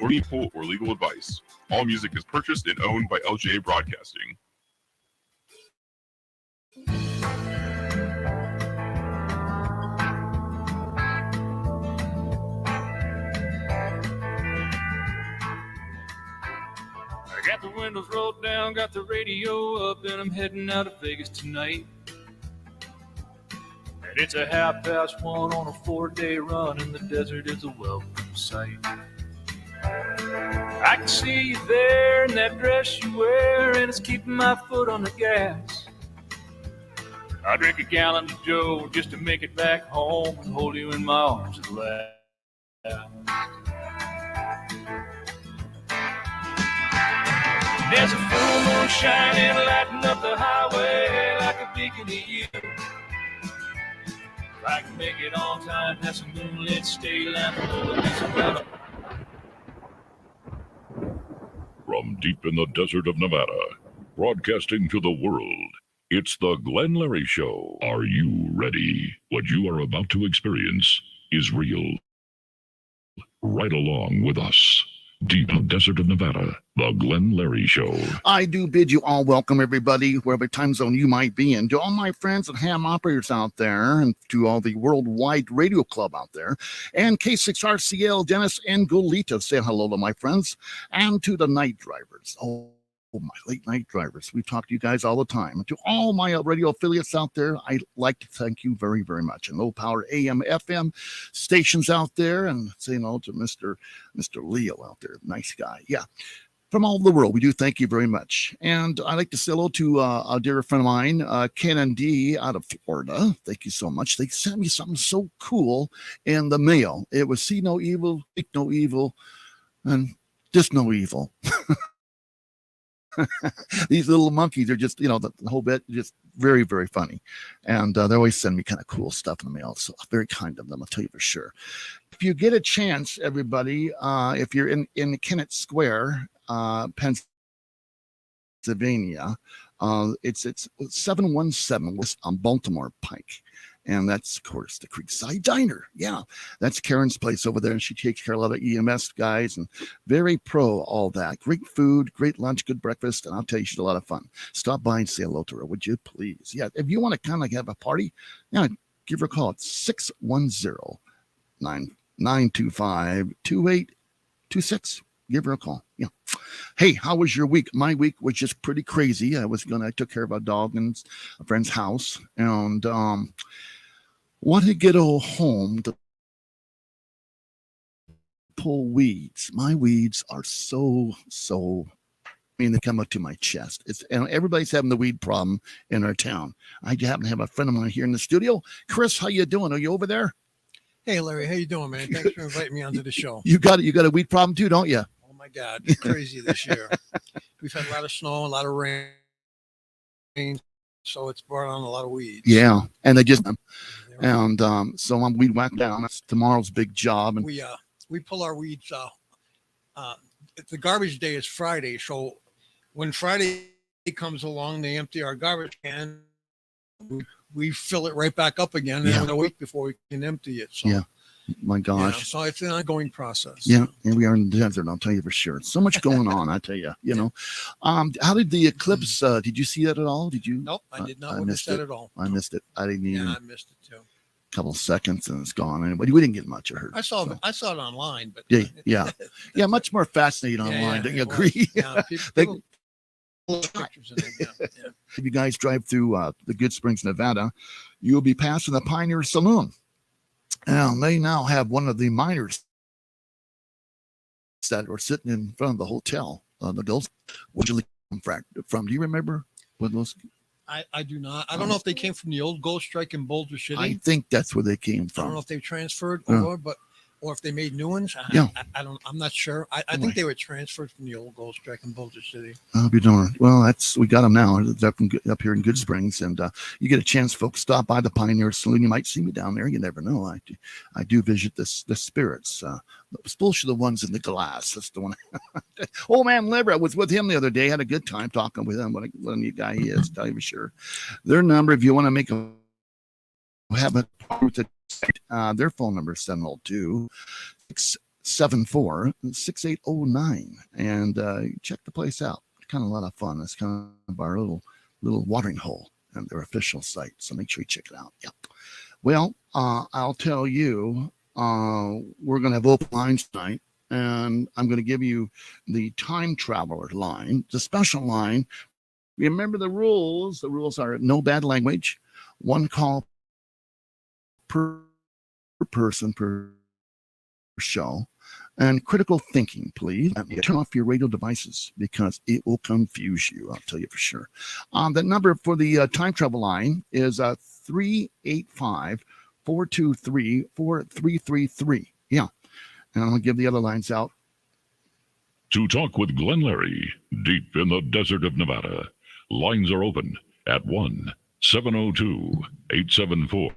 or equal or legal advice. All music is purchased and owned by LJA Broadcasting. I got the windows rolled down, got the radio up, and I'm heading out of Vegas tonight. And it's a 1:30 on a 4-day run, and the desert is a welcome sight. I can see you there in that dress you wear, and it's keeping my foot on the gas. I drink a gallon of Joe just to make it back home and hold you in my arms at last. There's a full moon shining, lighting up the highway like a beacon to you. If I can make it on time, have some moonlit stay line. From deep in the desert of Nevada, broadcasting to the world, it's the Glenn Larry Show. Are you ready? What you are about to experience is real. Right along with us. Deep in the desert of Nevada, the Glenn Larry Show. I do bid you all welcome, everybody, wherever time zone you might be in. To all my friends and ham operators out there, and to all the worldwide radio club out there, and K6RCL, Dennis and Goleta, say hello to my friends, and to the night drivers. Oh, my late night drivers. We talk to you guys all the time. And to all my radio affiliates out there, I'd like to thank you very, very much. And low power AM, FM stations out there, and say hello to Mr. Leo out there. Nice guy. Yeah. From all over the world, we do thank you very much. And I'd like to say hello to a dear friend of mine, Ken and Dee out of Florida. Thank you so much. They sent me something so cool in the mail. It was see no evil, speak no evil, and just no evil. These little monkeys are just, the whole bit, just very, very funny. And they always send me kind of cool stuff in the mail. So very kind of them, I'll tell you for sure. If you get a chance, everybody, if you're in Kennett Square, Pennsylvania, it's 717 West on Baltimore Pike. And that's, of course, the Creekside Diner. Yeah, that's Karen's place over there. And she takes care of a lot of EMS guys and very pro all that. Great food, great lunch, good breakfast. And I'll tell you, she's a lot of fun. Stop by and say hello to her, would you please? Yeah, if you want to kind of have a party, give her a call. It's 610-925-2826. Give her a call. Yeah. Hey, how was your week? My week was just pretty crazy. I took care of a dog in a friend's house and wanted to get home to pull weeds. My weeds are so they come up to my chest. And everybody's having the weed problem in our town. I happen to have a friend of mine here in the studio. Chris, how you doing? Are you over there? Hey, Larry, how you doing, man? Thanks for inviting me onto the show. You got a weed problem too, don't you? Oh my God, it's crazy this year. We've had a lot of snow, a lot of rain, so it's brought on a lot of weeds. Yeah, and they just so I'm weed whacked down. That's tomorrow's big job. And we pull our weeds. The garbage day is Friday, so when Friday comes along, they empty our garbage can. We fill it right back up again in a week before we can empty it. So, yeah, my gosh. Yeah, so it's an ongoing process. Yeah, and we are in the desert, I'll tell you for sure. So much going on, I tell you, How did the eclipse, did you see that at all? Did you? Nope, I did not witness that at all. I missed it. I didn't even. Yeah, I missed it too. A couple seconds and it's gone. Anyway, we didn't get much of her. I saw it online, but yeah, much more fascinating online. Don't you agree? Yeah, people pictures in it. Yeah. If you guys drive through the Good Springs, Nevada, you'll be passing the Pioneer Saloon. And they now have one of the miners that are sitting in front of the hotel. The girls, where'd you come from? Do you remember what those? I do not. I don't know if they came from the old Gold Strike in Boulder City. I think that's where they came from. I don't know if they transferred or if they made new ones. I'm not sure. I think they were transferred from the old Gold Strike in Boulder City. I'll be darned. Well, we got them now. They're up here in Good Springs, and you get a chance, folks. Stop by the Pioneer Saloon. You might see me down there. You never know. I do visit the spirits. Especially the ones in the glass. That's the one. Old man Liver, I was with him the other day. Had a good time talking with him. What a neat guy he is. Tell you for sure. Their number, if you want to make their phone number is 702 874-6809. And check the place out. Kind of a lot of fun. It's kind of our little watering hole and their official site. So make sure you check it out. Yeah. Well, I'll tell you, we're going to have open lines tonight, and I'm going to give you the time traveler line, the special line. Remember the rules. The rules are no bad language, one call per person per show, and critical thinking, please. Turn off your radio devices because it will confuse you. I'll tell you for sure. The number for the time travel line is 385-423-4333. Yeah. And I'm going to give the other lines out. To talk with Glenn Larry, deep in the desert of Nevada, lines are open at 1-702-874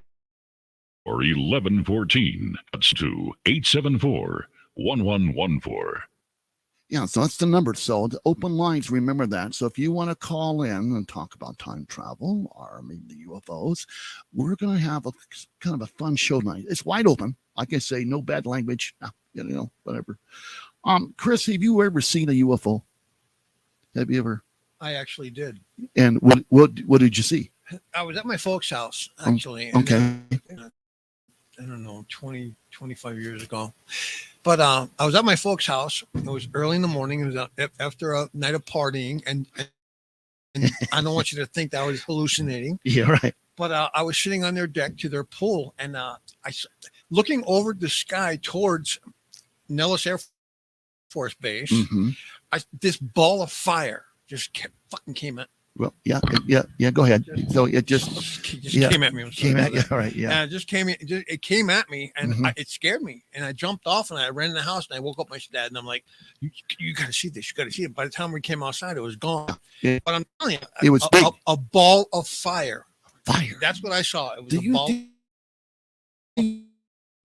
or 1114. That's 2-874-1114. Yeah, so that's the number. So the open lines, remember that. So if you want to call in and talk about time travel or maybe the UFOs, we're going to have a kind of a fun show tonight. It's wide open. Like I say, no bad language, whatever. Chris, have you ever seen a UFO? Have you ever? I actually did. And what did you see? I was at my folks' house, actually. Okay. I don't know, 20, 25 years ago. But I was at my folks' house. It was early in the morning. It was after a night of partying. And I don't want you to think that I was hallucinating. Yeah, right. But I was sitting on their deck to their pool. And looking over the sky towards Nellis Air Force Base, Mm-hmm. this ball of fire just came at. Well, yeah. Go ahead. So it just yeah, came at me. Came at you. All right. Yeah. And it came at me, and Mhm. it scared me. And I jumped off, and I ran in the house, and I woke up my dad, and I'm like, "You got to see this. You got to see it." By the time we came outside, it was gone. Yeah. But I'm telling you, It was big. a ball of fire. Fire. That's what I saw. It was Do a you ball.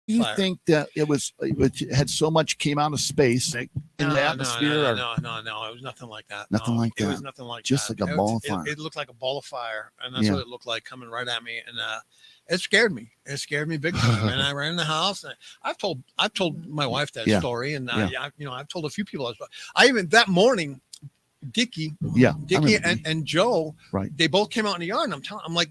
you Fire. think that it had so much came out of space in the atmosphere? No, it was nothing like that. Nothing like It was that. nothing like Just that. like a ball of fire. It looked like a ball of fire, and that's Yeah. what it looked like coming right at me. And it scared me. It scared me big time. And I ran in the house. And I've told my wife that Yeah. story, and Yeah. I've told a few people. I even that morning, Dickie Yeah. I remember and Joe, Right. they both came out in the yard, and I'm like.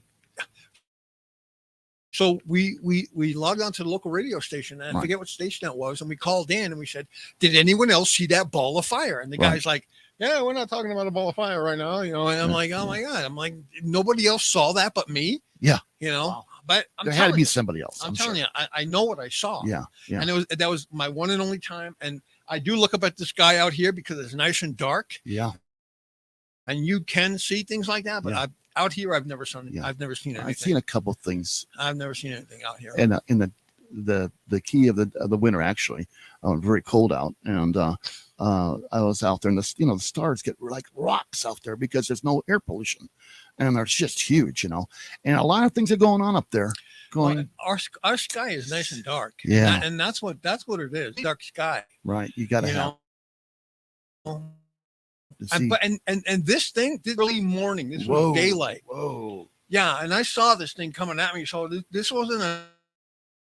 So we logged on to the local radio station, and I Right. forget what station that was, and we called in and we said, "Did anyone else see that ball of fire?" And the Right. guy's like, "Yeah, we're not talking about a ball of fire right now," And I'm Yeah. like, "Oh my god!" I'm like, "Nobody else saw that but me." Yeah. Wow. But There had to be somebody else. I'm telling you, I know what I saw. Yeah. Yeah. And that was my one and only time. And I do look up at the sky out here because it's nice and dark, Yeah. and you can see things like that. But Yeah. out here, I've never seen. Yeah. I've never seen anything. I've seen a couple things. I've never seen anything out here. And in the key of the winter, actually, very cold out, and I was out there, and the stars get like rocks out there because there's no air pollution, and they're just huge, and a lot of things are going on up there. Well, our sky is nice and dark. Yeah. and that's what it is. Dark sky. Right, you got to You have know. to see. And this thing, this early morning, this Whoa. was daylight. Whoa! Yeah, and I saw this thing coming at me. So this wasn't a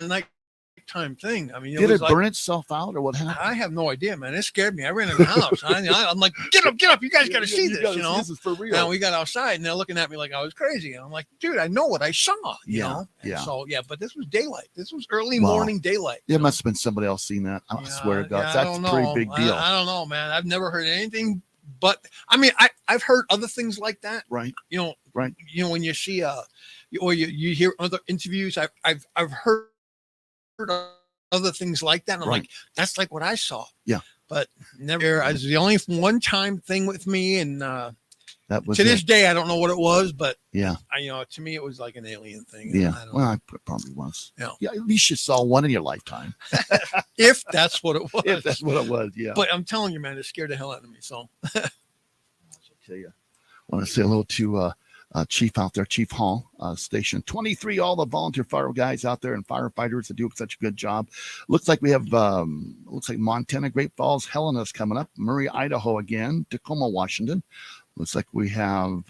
nighttime thing. I mean, Did was it burn itself out, or what happened? I have no idea, man. It scared me. I ran in the house. I'm like, get up! You guys got to see this. This is for real. Now we got outside, and they're looking at me like I was crazy. And I'm like, dude, I know what I saw. You Yeah, know? And yeah. So but this was daylight. This was early Wow. morning daylight. There must have been somebody else seen that. I swear to God, I that's don't a pretty know. big deal. I don't know, man. I've never heard anything, but I mean, I've heard other things like that. Right. Right. When you see or you hear other interviews, I've heard other things like that. And I'm Right. like, that's like what I saw. Yeah. But never. It's the only one time thing with me, and That was to this it. day, I don't know what it was, but Yeah. to me, it was like an alien thing. Yeah. I don't Well, know. it probably was. Yeah. Yeah. At least you saw one in your lifetime. If that's what it was. If that's what it was. Yeah. But I'm telling you, man, it scared the hell out of me. So Tell you, I want to say hello to Chief out there, Chief Hall, Station 23, all the volunteer fire guys out there and firefighters that do such a good job. Looks like we have, looks like Montana, Great Falls, Helena's coming up, Murray, Idaho again, Tacoma, Washington. Looks like we have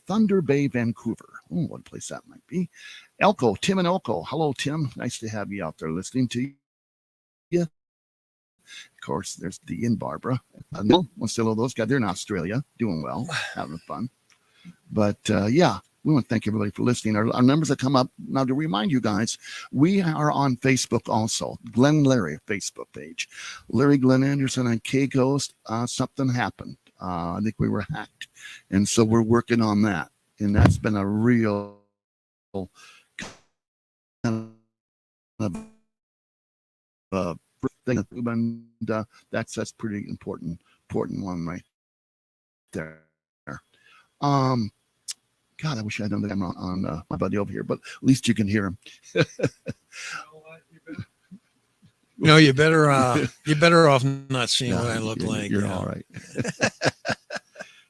Thunder Bay, Vancouver. Oh, what a place that might be. Elko, Tim and Elko. Hello, Tim. Nice to have you out there listening to Of course, there's Dee and Barbara. No, Marcelo, those guys, they're in Australia, doing well, having fun. But yeah, we want to thank everybody for listening. Our numbers that come up. Now, to remind you guys, we are on Facebook also. Glenn Larry Facebook page. Larry Glenn Anderson and K Ghost. Something happened. I think we were hacked. And so we're working on that. And that's been a real kind of thing. And that's pretty important one right there. God, I wish I had done that on my buddy over here, but at least you can hear him. No, you're better off not seeing what I look like. You're all right.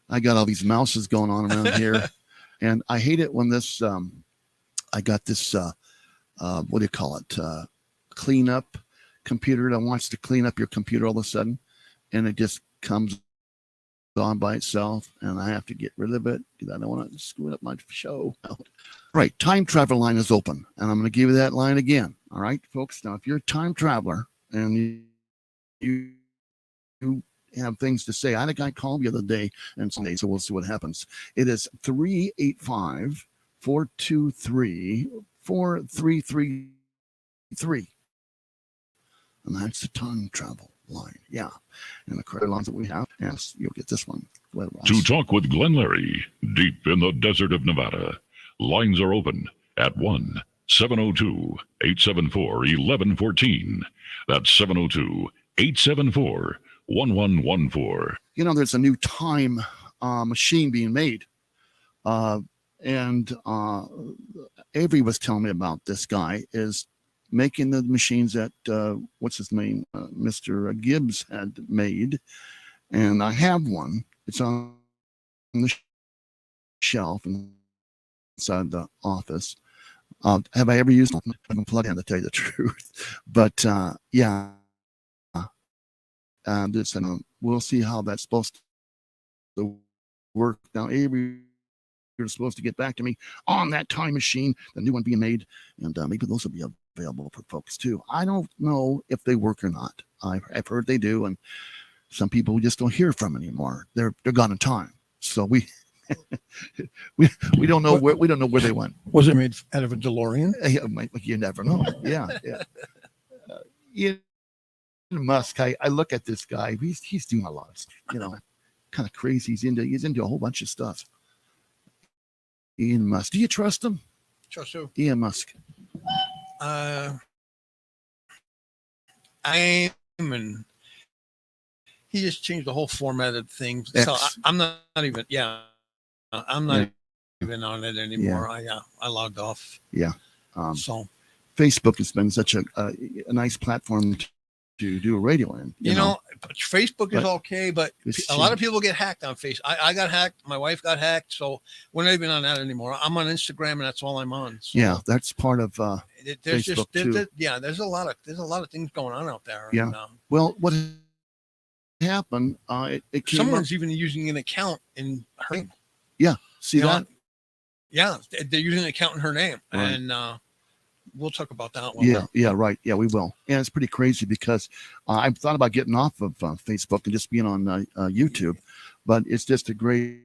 I got all these mouses going on around here, and I hate it when this. I got this. What do you call it? Cleanup computer that wants to clean up your computer all of a sudden, and it just comes on by itself, and I have to get rid of it because I don't want to screw up my show. Right, time travel line is open, and I'm going to give you that line again. All right, folks. Now, if you're a time traveler and you have things to say, I had a guy call the other day, and so we'll see what happens. It is 385-423-4333, and that's the time travel line. Yeah, and the credit lines that we have, yes, you'll get this one. To talk with Glenn Larry, deep in the desert of Nevada, lines are open at 1-702-874-1114. That's 702-874-1114. You know, there's a new time machine being made, and Avery was telling me about this guy is making the machines that what's his name, Mr. Gibbs had made, and I have one. It's on the shelf inside the office. Have I ever used it? I haven't plugged in, to tell you the truth, but yeah, we'll see how that's supposed to work. Now, Avery, you're supposed to get back to me on that time machine, the new one being made, and maybe those will be available for folks too. I don't know if they work or not. I've heard they do, and some people just don't hear from anymore. They're gone in time, so we don't know where they went. Was it made out of a DeLorean? You never know. Yeah. Elon Musk. I look at this guy. He's doing a lot of stuff, kind of crazy. He's into a whole bunch of stuff. Elon Musk. Do you trust him? Trust who? Elon Musk. I am, and he just changed the whole format of things. So I'm not even. Yeah, I'm not even on it anymore. Yeah. I logged off. Yeah. So Facebook has been such a nice platform to do a radio in. You know, Facebook is okay, but a lot of people get hacked on Facebook. I got hacked. My wife got hacked. So we're not even on that anymore. I'm on Instagram, and that's all I'm on. So yeah, that's part of there's Facebook just too. there's a lot of things going on out there. Yeah. And, well, what happened? It came someone's up. even using an account in her name. Yeah. See that? Yeah, they're using an account in her name, Right. and we'll talk about that one. Yeah, right. Yeah, we will. And it's pretty crazy because I've thought about getting off of Facebook and just being on YouTube, but it's just a great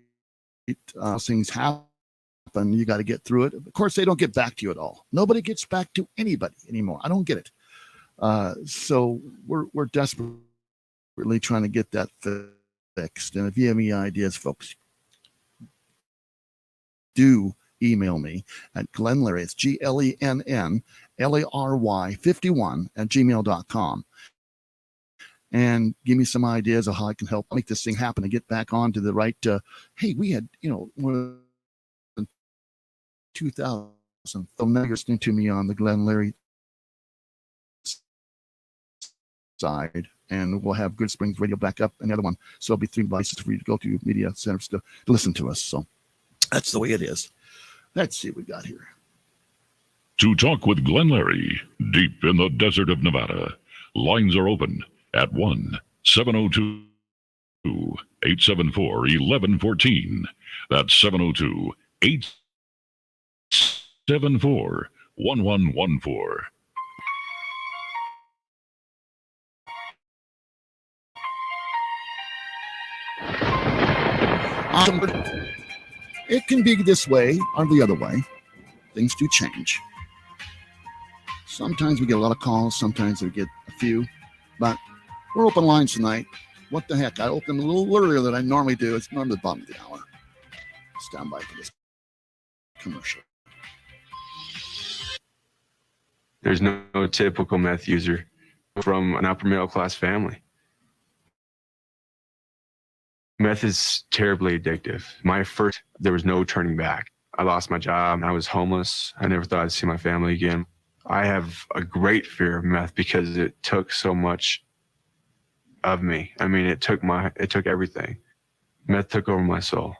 things happen. You got to get through it. Of course, they don't get back to you at all. Nobody gets back to anybody anymore. I don't get it. So we're desperately trying to get that fixed. And if you have any ideas, folks, do email me at Glenn Larry. It's GLENNLARY51@gmail.com. And give me some ideas of how I can help make this thing happen and get back onto the right. Hey, we had, more than 2,000. So now you're listening to me on the Glenn Larry side, and we'll have Good Springs Radio back up, another one. So it'll be 3 devices for you to go to media centers to listen to us. So that's the way it is. Let's see what we got here. To talk with Glenn Larry, deep in the desert of Nevada, lines are open at 1-702-874-1114. That's 702-874-1114. It can be this way or the other way. Things do change. Sometimes we get a lot of calls, sometimes we get a few, but we're open lines tonight. What the heck? I opened a little earlier than I normally do. It's normally the bottom of the hour. Stand by for this commercial. There's no typical meth user from an upper middle class family. Meth is terribly addictive. There was no turning back. I lost my job. I was homeless. I never thought I'd see my family again. I have a great fear of meth because it took so much of me. I mean, it took everything. Meth took over my soul.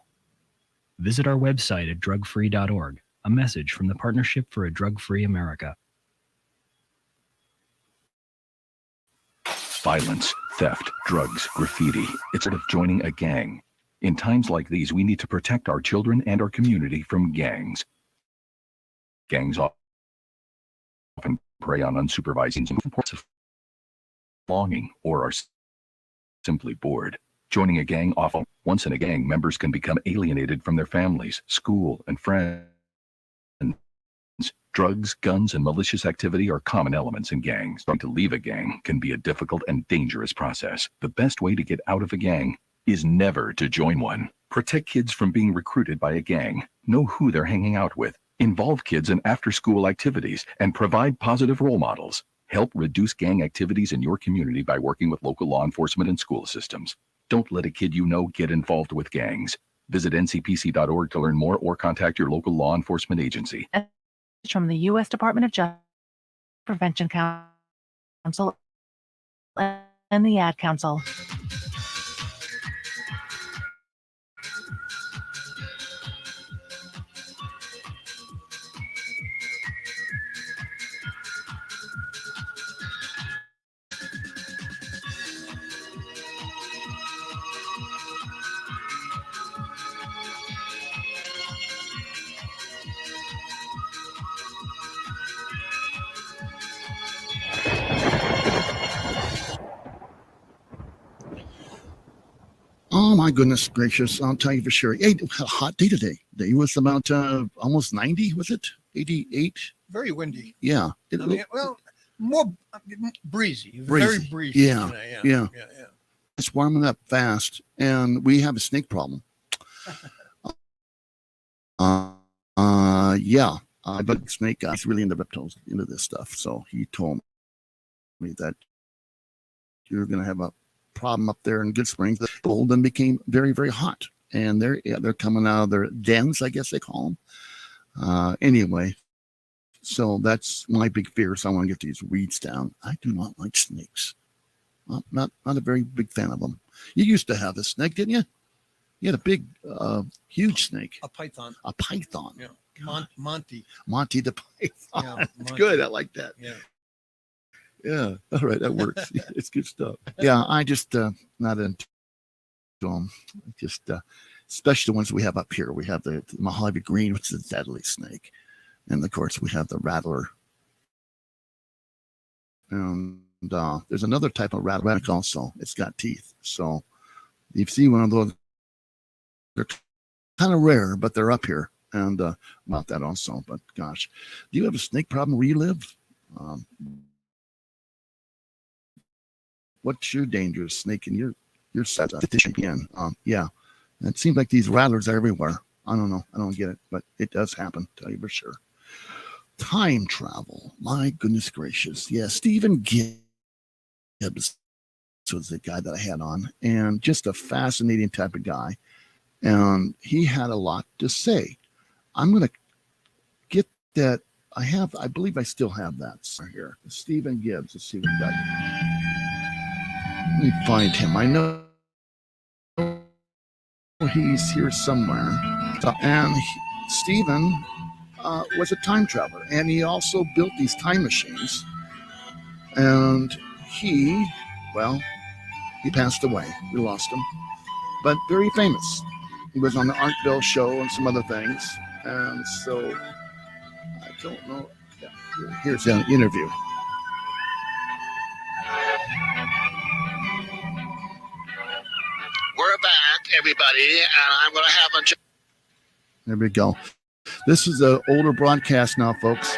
Visit our website at drugfree.org. A message from the Partnership for a Drug-Free America. Violence, theft, drugs, graffiti. It's sort of joining a gang. In times like these, we need to protect our children and our community from gangs. Gangs often prey on unsupervised reports of belonging or are simply bored. Joining a gang often, once in a gang, members can become alienated from their families, school, and friends. Drugs, guns, and malicious activity are common elements in gangs. Trying to leave a gang can be a difficult and dangerous process. The best way to get out of a gang is never to join one. Protect kids from being recruited by a gang. Know who they're hanging out with. Involve kids in after-school activities and provide positive role models. Help reduce gang activities in your community by working with local law enforcement and school systems. Don't let a kid you know get involved with gangs. Visit ncpc.org to learn more or contact your local law enforcement agency. From the U.S. Department of Justice, Prevention Council, and the Ad Council. Oh my goodness gracious! I'll tell you for sure. Hey, a hot day today. It was about almost 90. Was it 88? Very windy. Yeah. More breezy. Very breezy. Yeah. It's warming up fast, and we have a snake problem. Yeah. But snake guy's really into reptiles, into this stuff. So he told me that you're going to have a problem up there in Good Springs. The cold then became very, very hot, and they're coming out of their dens, I guess they call them. Anyway, so that's my big fear. So I want to get these weeds down. I do not like snakes. Not a very big fan of them. You used to have a snake, didn't you? You had a big, huge snake. A python. A python. Yeah. Monty. Monty the python. Yeah, It's good. I like that. Yeah. Yeah. All right. That works. It's good stuff. Yeah. I just, not into them. Just, especially the ones we have up here. We have the Mojave Green, which is a deadly snake. And of course, we have the rattler. And there's another type of rattler also. It's got teeth. So you see one of those, they're kind of rare, but they're up here. And about that also. But gosh, do you have a snake problem where you live? What's your dangerous snake in your set of again? Yeah. It seems like these rattlers are everywhere. I don't know. I don't get it, but it does happen, tell you for sure. Time travel. My goodness gracious. Yeah, Stephen Gibbs was the guy that I had on, and just a fascinating type of guy. And he had a lot to say. I'm going to get that. I believe I still have that here. Stephen Gibbs. Let's see what we got. Let me find him. I know he's here somewhere. And Stephen was a time traveler, and he also built these time machines. And he passed away. We lost him, but very famous. He was on the Art Bell show and some other things. And so I don't know. Yeah, here's an interview. We're back, everybody, and I'm going to have a... There we go. This is an older broadcast now, folks.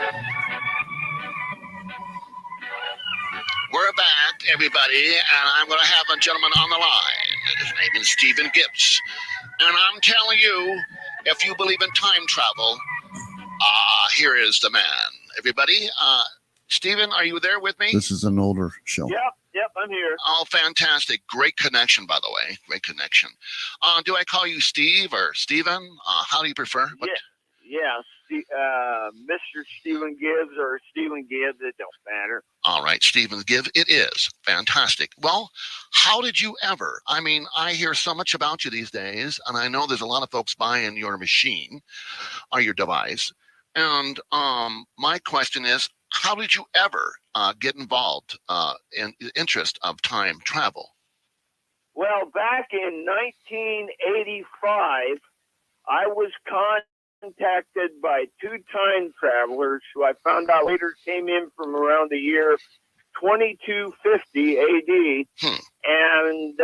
We're back, everybody, and I'm going to have a gentleman on the line. His name is Stephen Gibbs. And I'm telling you, if you believe in time travel, here is the man. Everybody, Stephen, are you there with me? This is an older show. Yep, I'm here. Oh, fantastic. Great connection, by the way. Great connection. Do I call you Steve or Stephen? How do you prefer? Yeah, Mr. Stephen Gibbs or Stephen Gibbs, it don't matter. All right, Stephen Gibbs, it is. Fantastic. Well, how did you ever? I mean, I hear so much about you these days, and I know there's a lot of folks buying your machine or your device. And my question is, how did you ever get involved in the interest of time travel? Well, back in 1985, I was contacted by two time travelers who I found out later came in from around the year 2250 AD, and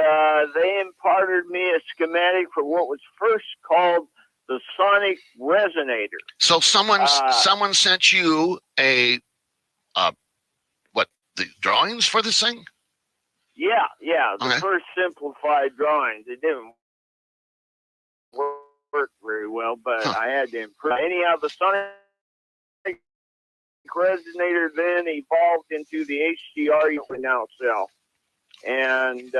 they imparted me a schematic for what was first called the sonic resonator. So someone sent you the drawings for this thing? Yeah, the first simplified drawings. It didn't work very well, but I had to improve. Anyhow, the sonic resonator then evolved into the HDR you can now sell. And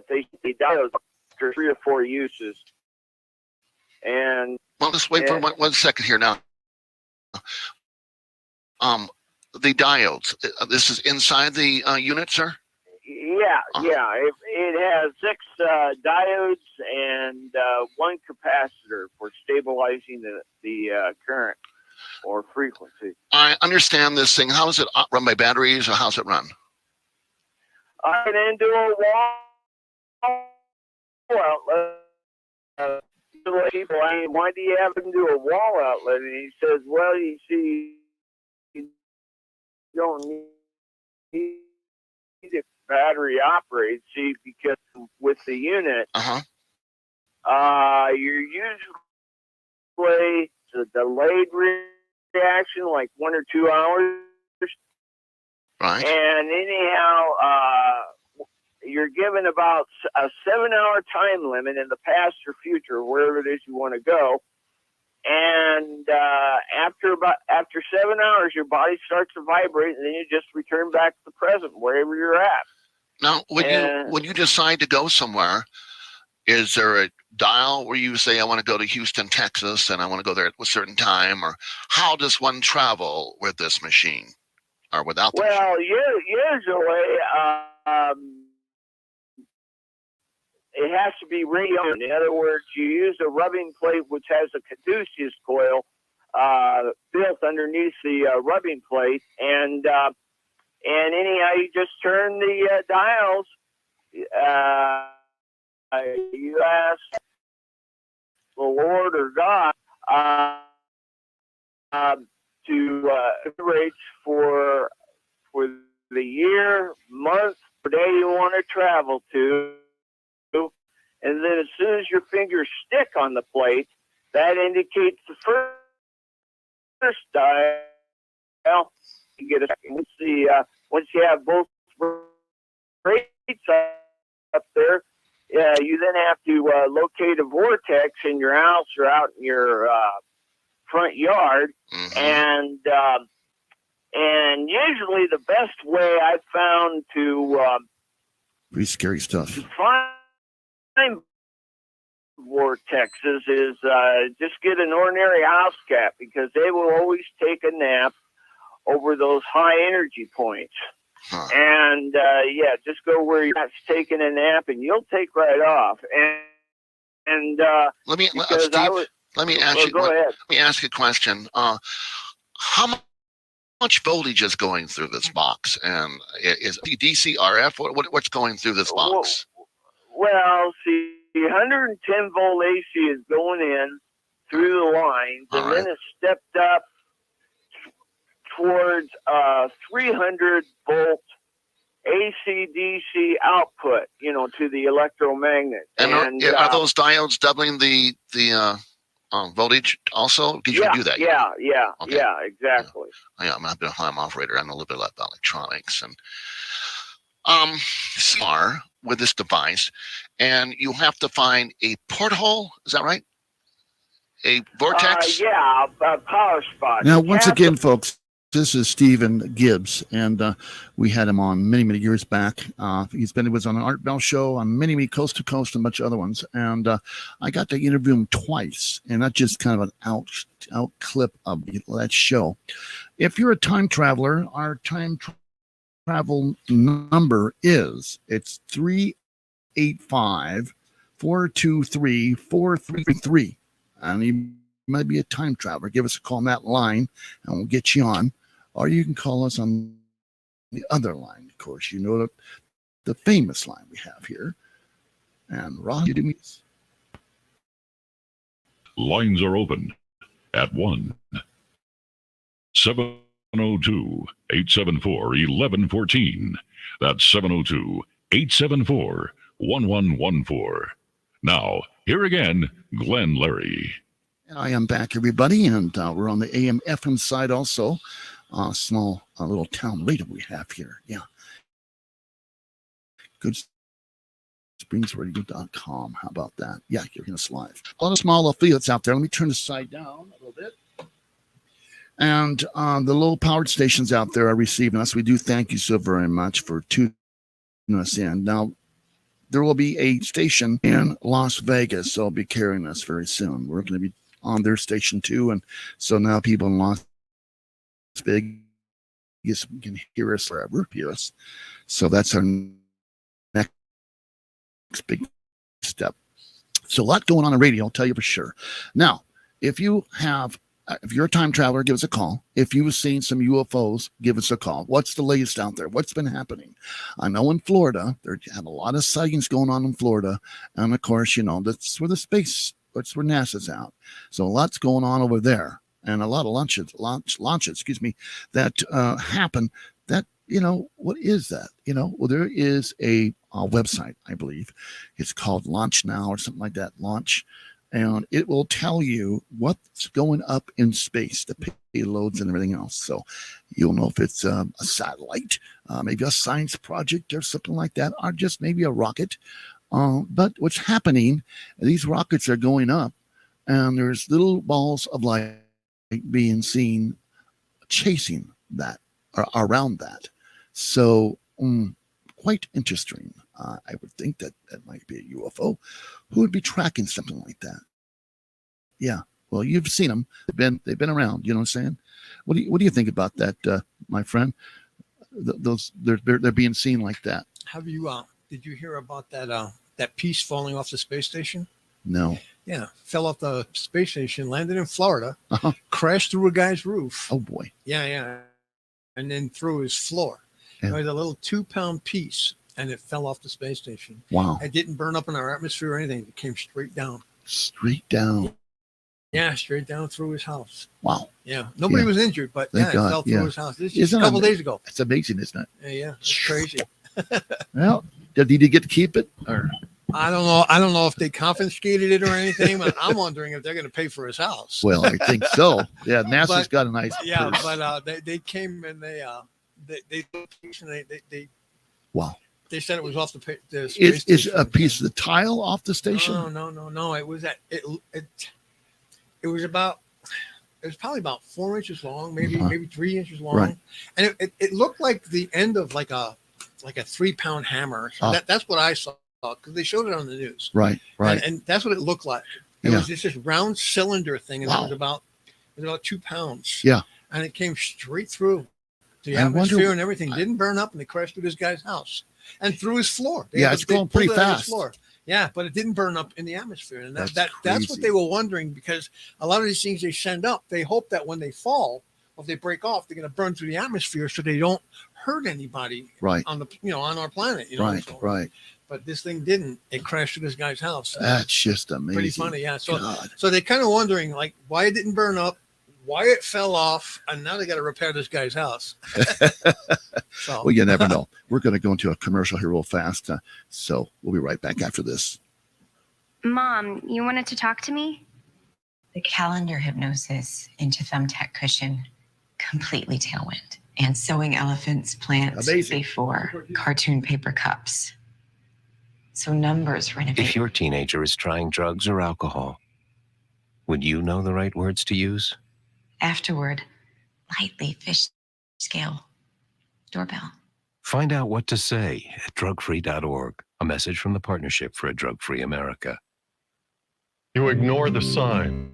they diodes after 3 or 4 uses. And well, just wait for one second here now. The diodes. This is inside the unit, sir? Yeah. It has 6 diodes and 1 capacitor for stabilizing the current or frequency. I understand this thing. How is it run by batteries, or how's it run? I get into a wall outlet. People, why do you have him do a wall outlet? And he says, well, you see, you don't need a battery operated, see, because with the unit, you're usually a delayed reaction, like 1 or 2 hours. Right. And anyhow, you're given about a 7-hour time limit in the past or future, wherever it is you want to go. And after 7 hours, your body starts to vibrate, and then you just return back to the present, wherever you're at. Now, when you decide to go somewhere, is there a dial where you say, I want to go to Houston, Texas, and I want to go there at a certain time? Or how does one travel with this machine or without the machine? Well, usually it has to be radio. In other words, you use a rubbing plate which has a caduceus coil built underneath the rubbing plate, and anyhow, you just turn the dials. You ask the Lord or God to rates for the year, month, or day you want to travel to. And then as soon as your fingers stick on the plate, that indicates the first dial. You get a second. Once you have both rates up there, you then have to locate a vortex in your house or out in your front yard. And usually the best way I've found to pretty scary stuff. Find vortexes is just get an ordinary house cat, because they will always take a nap over those high energy points. And just go where you're taking a nap, and you'll take right off. And let me ask you a question. How much voltage is going through this box, and is it DC RF? What's going through this box? Well, see, 110 volt AC is going in through the lines, and then it's stepped up towards 300 volt AC/DC output, to the electromagnet. And are those diodes doubling the voltage also? Because you can do that. Okay. Yeah, exactly. I've been a home operator. I know a little bit about electronics and CR with this device, and you have to find a porthole. Is that right? A vortex? A power spot. Now, once again, folks, this is Stephen Gibbs, and we had him on many years back. He was on an Art Bell show, on many Coast to Coast, and a bunch of other ones. And I got to interview him twice, and that's just kind of an out clip of that show. If you're a time traveler, our time travel number is 385-423-4333. And you might be a time traveler. Give us a call on that line, and we'll get you on. Or you can call us on the other line, of course. You know the famous line we have here. And Rob, you do me. Lines are open at 1-702-874-1114. That's 702-874-1114. Now, here again, Glenn Larry. I am back, everybody, and we're on the AM FM side also. Small little town radio we have here. Yeah. GoodSpringsRadio.com. How about that? Yeah, you're going to live. A lot of small affiliates out there. Let me turn the side down a little bit. And the low-powered stations out there are receiving us. We do thank you so very much for tuning us in. Now, there will be a station in Las Vegas, so I'll be carrying us very soon. We're going to be on their station too, and so now people in Las Vegas can hear us forever. So that's our next big step. So a lot going on the radio, I'll tell you for sure. Now, if you're a time traveler, give us a call. If you've seen some UFOs, give us a call. What's the latest out there? What's been happening? I know in Florida, they have a lot of sightings going on in Florida. And of course, that's where that's where NASA's out. So a lot's going on over there. And a lot of launches, that happen. That, what is that? Well, there is a website, I believe. It's called Launch Now or something like that. Launch. And it will tell you what's going up in space, the payloads and everything else. So you'll know if it's a satellite, maybe a science project or something like that, or just maybe a rocket. But what's happening, these rockets are going up, and there's little balls of light being seen chasing that, or around that. So quite interesting. I would think that might be a UFO. Who would be tracking something like that? Yeah. Well, you've seen them. They've been around. You know what I'm saying? What do you think about that, my friend? They're being seen like that. Have you did you hear about that piece falling off the space station? No. Yeah, fell off the space station, landed in Florida, crashed through a guy's roof. Oh boy. Yeah, and then through his floor. Yeah. It was a little 2-pound piece, and it fell off the space station. Wow. It didn't burn up in our atmosphere or anything. It came straight down. Straight down. Yeah, straight down through his house. Wow. Yeah, nobody was injured, but it fell through his house. This is just a couple days ago. It's amazing, isn't it? Yeah, it's crazy. Well, did he get to keep it, or? I don't know if they confiscated it or anything, but I'm wondering if they're going to pay for his house. Well, I think so. Yeah, NASA's got a nice. Yeah, purse. but they came and they Wow. They said it was off the space Is station. a piece of the tile off the station? No. It was it was probably about 4 inches long, maybe 3 inches long, Right. And it looked like the end of like a 3-pound hammer. So that's what I saw, because they showed it on the news. Right. And that's what it looked like. It was just this round cylinder thing, and it was about 2 pounds. Yeah. And it came straight through the I atmosphere wonder- and everything. Didn't burn up, and it crashed through this guy's house and through his floor. It's going pretty pulled it out of his fast. floor. Yeah, but it didn't burn up in the atmosphere, and that's crazy. what they were wondering, because a lot of these things they send up, they hope that when they fall or if they break off, they're going to burn through the atmosphere so they don't hurt anybody. Right. On the on our planet. Right. So, Right. But this thing didn't. It crashed through this guy's house. That's just amazing. Pretty funny, yeah. So God. they're kind of wondering, like, why it didn't burn up, Wyatt fell off, and now they got to repair this guy's house. So, Well, you never know. We're going to go into a commercial here real fast. So we'll be right back after this. Mom, you wanted to talk to me? The calendar hypnosis into thumbtack cushion, completely tailwind. And sewing elephants plants Amazing. before cartoon paper cups. So numbers renovate. If your teenager is trying drugs or alcohol, would you know the right words to use? Afterward, lightly fish scale. Doorbell. Find out what to say at drugfree.org. A message from the Partnership for a Drug-Free America. You ignore the signs,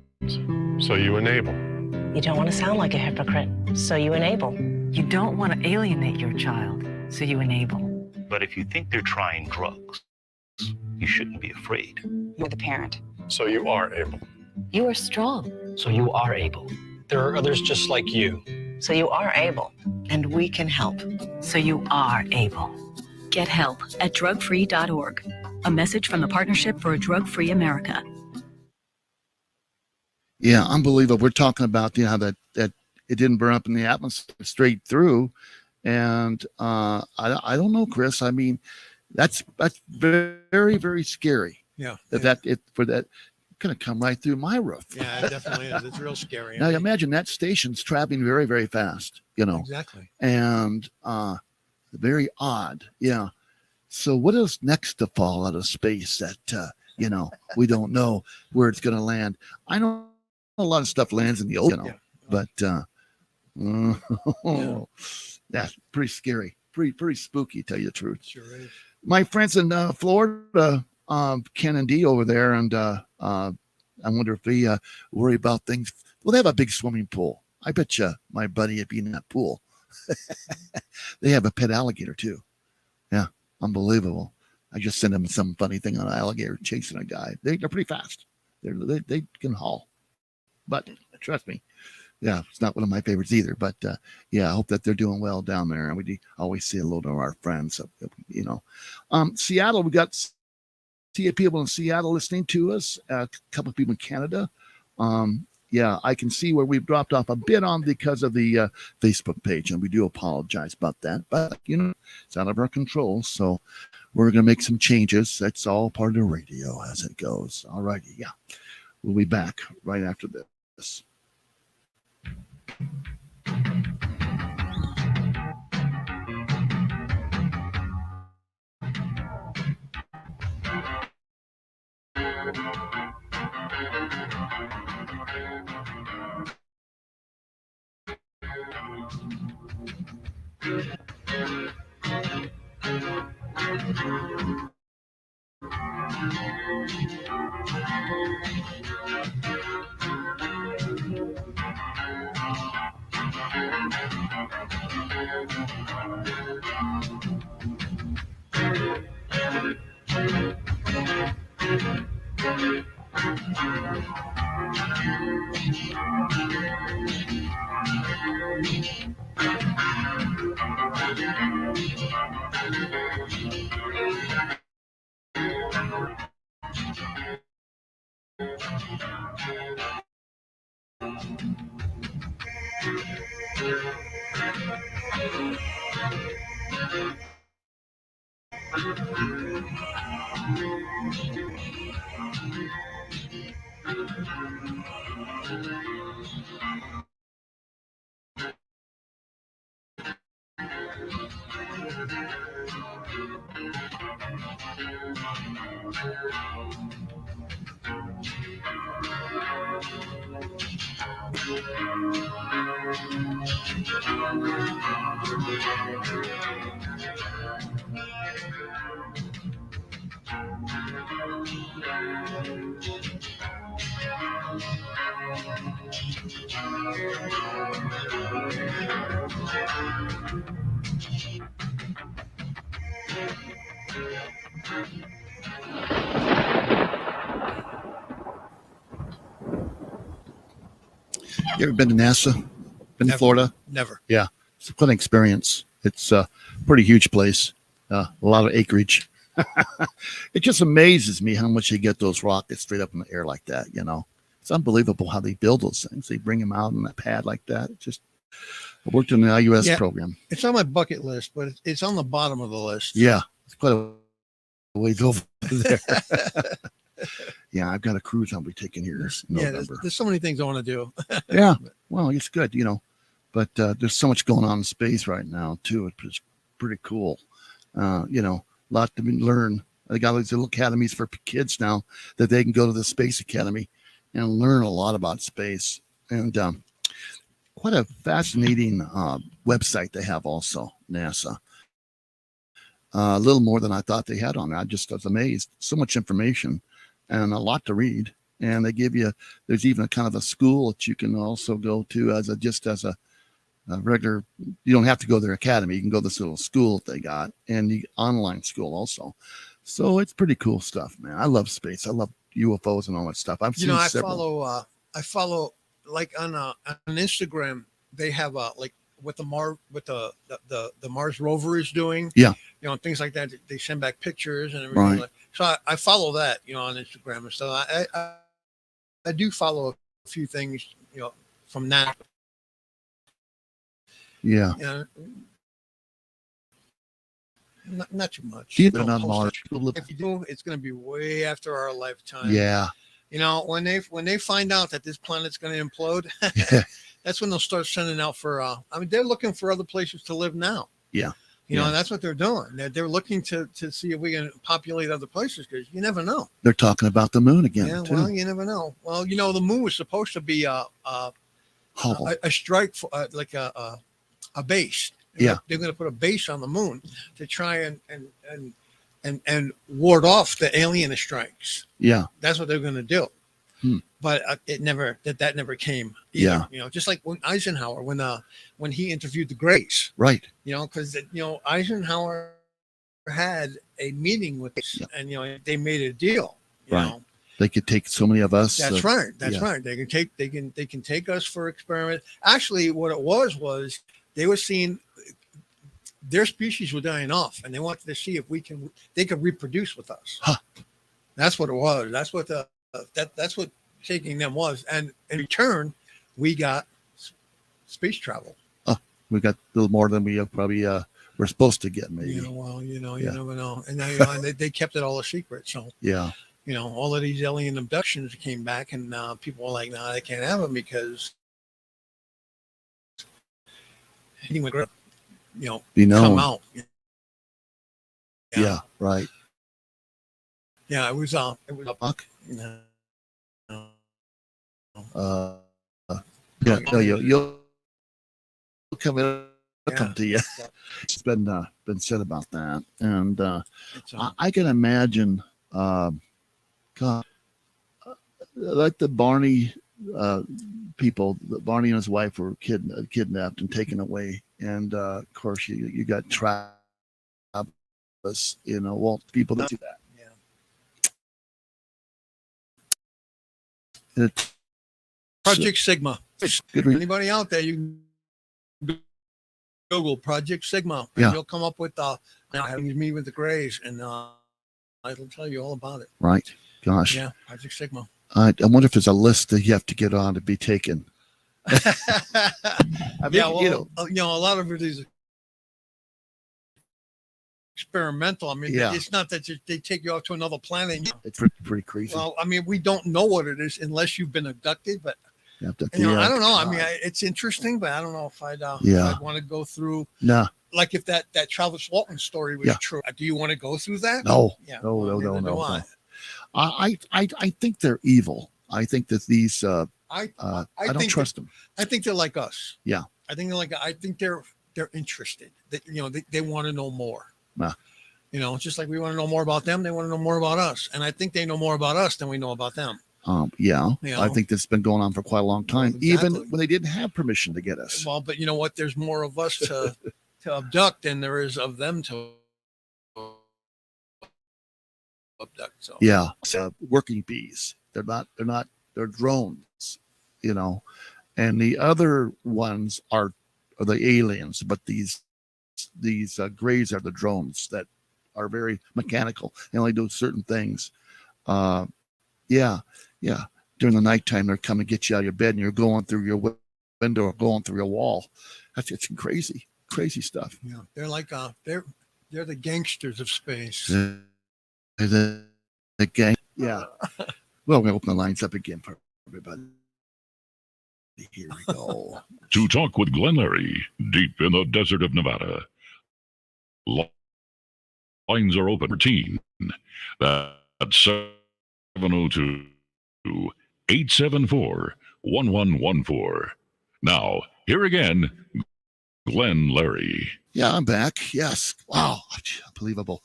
so you enable. You don't want to sound like a hypocrite, so you enable. You don't want to alienate your child, so you enable. But if you think they're trying drugs, you shouldn't be afraid. You're the parent. So you are able. You are strong, So you are able. There are others just like you. so you are able. And we can help. So you are able. Get help at drugfree.org. A message from the Partnership for a Drug-Free America. Yeah, unbelievable. We're talking about that it didn't burn up in the atmosphere straight through, and I don't know, Chris. I mean, that's very, very scary. Yeah. That going to come right through my roof. Yeah, it definitely is. It's real scary. Now imagine that station's traveling very, very fast. Exactly. And very odd. Yeah. So what is next to fall out of space that we don't know where it's going to land? I know a lot of stuff lands in the ocean, but that's pretty scary, pretty spooky, to tell you the truth. Sure is. My friends in Florida, Ken and Dee over there, and I wonder if they worry about things. Well, they have a big swimming pool. I bet you my buddy would be in that pool. They have a pet alligator too. Yeah, unbelievable. I just sent them some funny thing on an alligator chasing a guy. They're pretty fast. They can haul. But trust me, yeah, it's not one of my favorites either. But yeah, I hope that they're doing well down there. And we always say hello to our friends. Seattle, we got people in Seattle listening to us. A couple of people in Canada. Yeah, I can see where we've dropped off a bit on because of the Facebook page, and we do apologize about that. But it's out of our control, so we're going to make some changes. That's all part of the radio as it goes. All righty, yeah, we'll be back right after this. You ever been to NASA? Been to Florida? Never. Yeah, it's quite an experience. It's a pretty huge place, a lot of acreage. It just amazes me how much they get those rockets straight up in the air like that. It's unbelievable how they build those things. They bring them out on a pad like that. I worked in the IUS Yeah. program. It's on my bucket list, but it's on the bottom of the list. Yeah, it's quite a ways over there. Yeah, I've got a cruise I'll be taking here in Yeah, November. there's so many things I want to do. Yeah, well, it's good, but there's so much going on in space right now too. It's pretty cool. Lot to learn. They got these little academies for kids now that they can go to the space academy and learn a lot about space, and quite a fascinating website they have also, NASA. A little more than I thought they had on there. I just was amazed. So much information and a lot to read. And they give you, there's even a kind of a school that you can also go to as a regular, you don't have to go to their academy. You can go to this little school that they got, and the online school also. So it's pretty cool stuff, man. I love space. I love UFOs and all that stuff. I've seen several. I follow like on Instagram, they have like what the Mars rover is doing. Yeah. Things like that. They send back pictures and everything. Right. So I follow that, on Instagram and stuff. I do follow a few things, from that. Yeah. Not too much. They're not Mars. If you do, it's going to be way after our lifetime. Yeah. When they find out that this planet's going to implode, that's when they'll start sending out for. They're looking for other places to live now. Yeah. And that's what they're doing. They're looking to see if we can populate other places, because you never know. They're talking about the moon again. Yeah, too. well, you never know. Well, the moon was supposed to be a strike for like a base. Yeah. They're going to put a base on the moon to try and ward off the alien strikes. Yeah. That's what they're going to do. But it never came either. Just like when Eisenhower, when he interviewed the Greys, right? Because Eisenhower had a meeting with us, and they made a deal. Right. They could take so many of us. That's right. That's right. They can take us for experiment. Actually, what it was they were seeing their species were dying off, and they wanted to see if they could reproduce with us. Huh. That's what it was. That's what that's what taking them was. And in return, we got space travel. We got a little more than we probably were supposed to get, maybe. You never know. And they kept it all a secret. So yeah. All of these alien abductions came back, and people were like, "No, they can't have them because anyway, come out." Yeah, right. Yeah, it was a buck. No. Yeah, no, you'll come to you. It's been said about that, and I can imagine, God, like the Barney people. Barney and his wife were kidnapped and taken away, and of course you got Travis, Walt, people that do that. Project Sigma. Good Anybody out there, you can Google Project Sigma, and Yeah. you'll come up with having me with the Greys, and it'll tell you all about it. Right. Gosh. Yeah, Project Sigma. I wonder if there's a list that you have to get on to be taken. A lot of it is experimental. Yeah. It's not that they take you off to another planet. It's pretty crazy. Well, we don't know what it is unless you've been abducted, but You have to, I don't know. It's interesting, but I don't know if I'd want to go through. No. Like if that Travis Walton story was true, do you want to go through that? No. Yeah. No. I think they're evil. I think that these. I don't trust them. I think they're like us. Yeah. I think they're interested. They want to know more. Nah. Just like we want to know more about them, they want to know more about us, and I think they know more about us than we know about them. I think this has been going on for quite a long time, even when they didn't have permission to get us. Well, but you know what? There's more of us to abduct than there is of them to abduct. So Yeah, working bees. They're drones, and the other ones are the aliens, but these Greys are the drones that are very mechanical and only do certain things. Yeah. during the nighttime, they're coming to get you out of your bed and you're going through your window or going through your wall. It's crazy stuff. Yeah, they're like they're the gangsters of space. The gang. Yeah. Well, we're going to open the lines up again for everybody. Here we go. To talk with Glenn Larry, deep in the desert of Nevada. Lines are open. Routine. That's 702-874-1114. Now, here again, Glenn Larry. Yeah, I'm back. Yes. Wow. Unbelievable.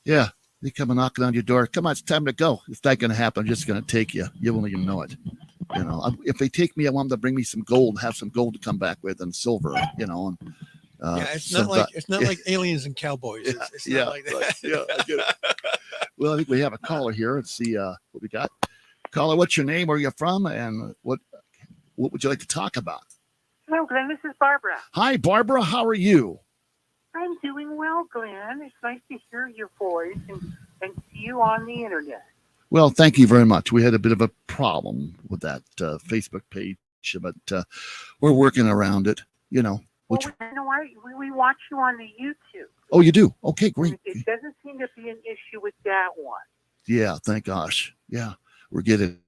Yeah. They come and knocking on your door. Come on, it's time to go. It's not going to happen. I'm just going to take you. You won't even know it. You know, if they take me, I want them to bring me some gold, have some gold to come back with and silver, you know. And, it's not like aliens and cowboys. It's not like that. Right. Yeah, I get it. Well, I think we have a caller here. Let's see what we got. Caller, what's your name? Where are you from? And what would you like to talk about? Hello, Glenn. This is Barbara. Hi, Barbara. How are you? I'm doing well, Glenn. It's nice to hear your voice and see you on the internet. Well, thank you very much. We had a bit of a problem with that Facebook page, but we're working around it, you know. Well, we watch you on the YouTube. Oh, you do? Okay, great. It doesn't seem to be an issue with that one. Yeah, thank gosh. Yeah, we're getting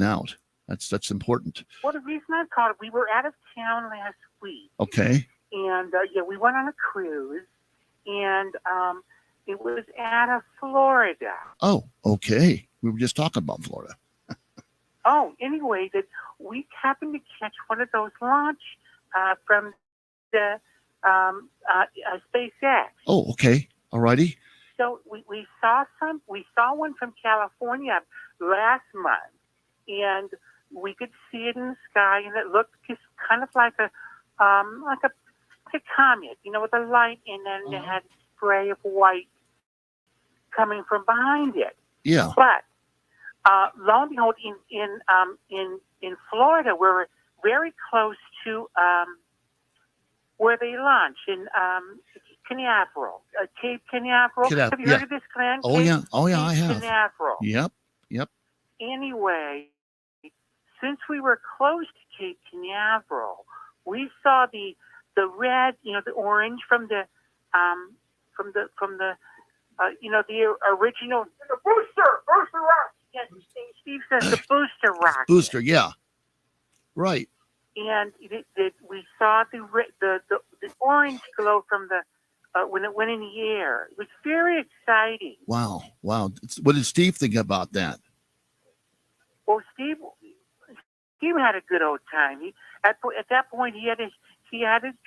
out. That's important. Well, the reason I called, we were out of town last week. Okay. And, we went on a cruise, and it was out of Florida. Oh, okay. We were just talking about Florida. Oh, anyway, that we happened to catch one of those launch from the SpaceX. Oh, okay. All righty. So we saw one from California last month, and we could see it in the sky, and it looked just kind of like a comet, you know, with a light, and then it had spray of white coming from behind it. Yeah. But lo and behold, in Florida, we're very close to where they launch in Canaveral, Cape Canaveral. Have you heard of this, Glenn? Oh, yeah. Oh, yeah, I have. Canaveral. Yep. Anyway, since we were close to Cape Canaveral, we saw the red, you know, the orange from the original. The booster rocket. Yes, Steve says the booster rocket. Booster, yeah. Right. And we saw the orange glow from the when it went in the air. It was very exciting. Wow. What did Steve think about that? Well, Steve had a good old time. At that point he had his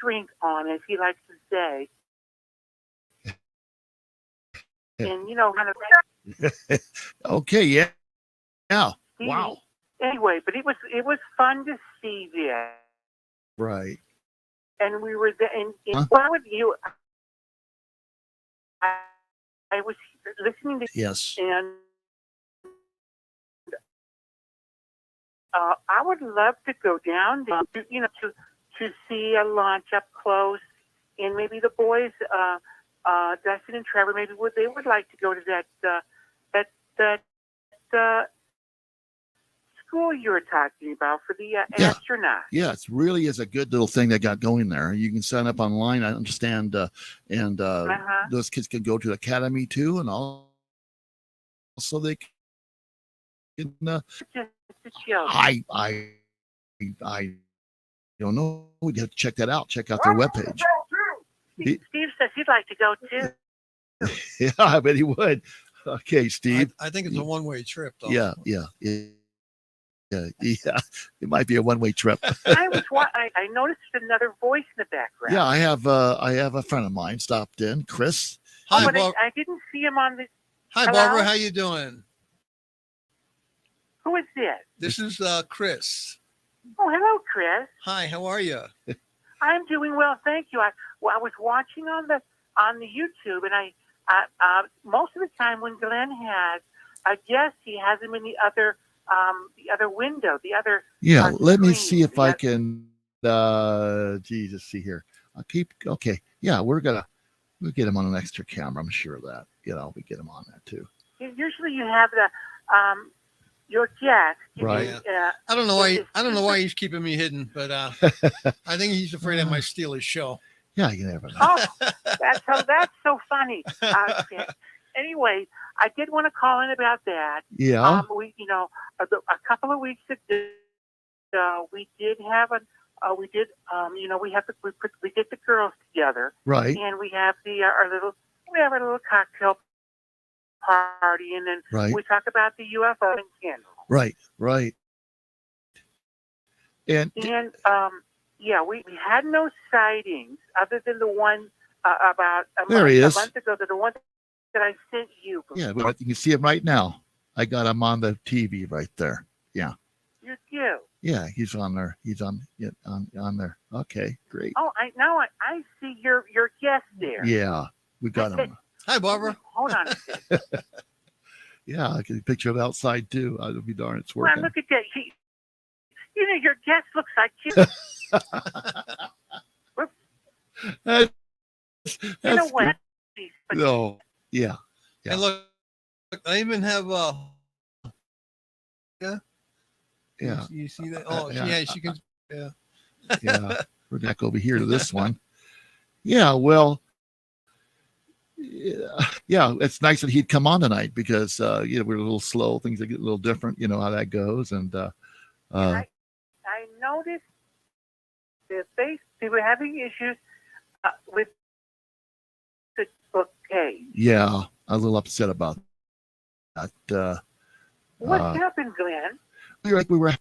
drink on, as he likes to say. And you know, kind of. Okay. Yeah. Wow. Anyway, but it was fun to see this. Right. And we were there. And why would you? I was listening to. Yes. And I would love to go down there, to see a launch up close, and maybe the boys, Dustin and Trevor, maybe they would like to go to that school you were talking about for the astronauts. Yeah, it really is a good little thing they got going there. You can sign up online, I understand, and those kids can go to the academy too, and also they can. I don't know. We have to check that out. Check out their webpage. Steve says he'd like to go too. Yeah, I bet he would. Okay, Steve. I think it's a one-way trip, though. Yeah. It might be a one-way trip. I noticed another voice in the background. Yeah, I have a friend of mine stopped in, Chris. Hi, I didn't see him on the. Hi, Hello? Barbara. How you doing? Who is this? This is Chris. Oh, hello, Chris. Hi, how are you? I'm doing well, thank you. I was watching on the YouTube, and I most of the time when Glenn has a guest, he has him in the other window, the other. Yeah, let me see if I can. Jesus, see here. I'll keep. Okay, yeah, we'll get him on an extra camera. I'm sure of that. We get him on that too. Usually, you have your guest. Right. I don't know why. I don't know why he's keeping me hidden, but I think he's afraid I might steal his show. Yeah, you never know. Oh, that's so funny. Anyway, I did want to call in about that. Yeah. We, a couple of weeks ago, we did have we did the girls together. Right. And we have our little cocktail party, and then Right. we talk about the UFO in general. Right. And yeah, we had no sightings other than the one about a There he is. month ago. The one that I sent you. yeah, well, you can see him right now. I got him on the TV right there. Yeah. You do. Yeah, he's on there. He's on there. Okay, great. Oh, I see your guest there. Yeah, we got him. Hi, Barbara. Hold on a second. Yeah, I can picture him outside too. I'll be darned, it's Well, working. look at that. Your guest looks like you. That's what? No, yeah. And look, I even have Yeah. You see that? Oh, yeah. She can. Yeah. Yeah, we're back over here to this one. Yeah, well, yeah, it's nice that he'd come on tonight because we're a little slow. Things get a little different. You know how that goes, and I noticed that they were having issues with the bouquet. yeah, I was a little upset about that. What happened, Glenn? We were,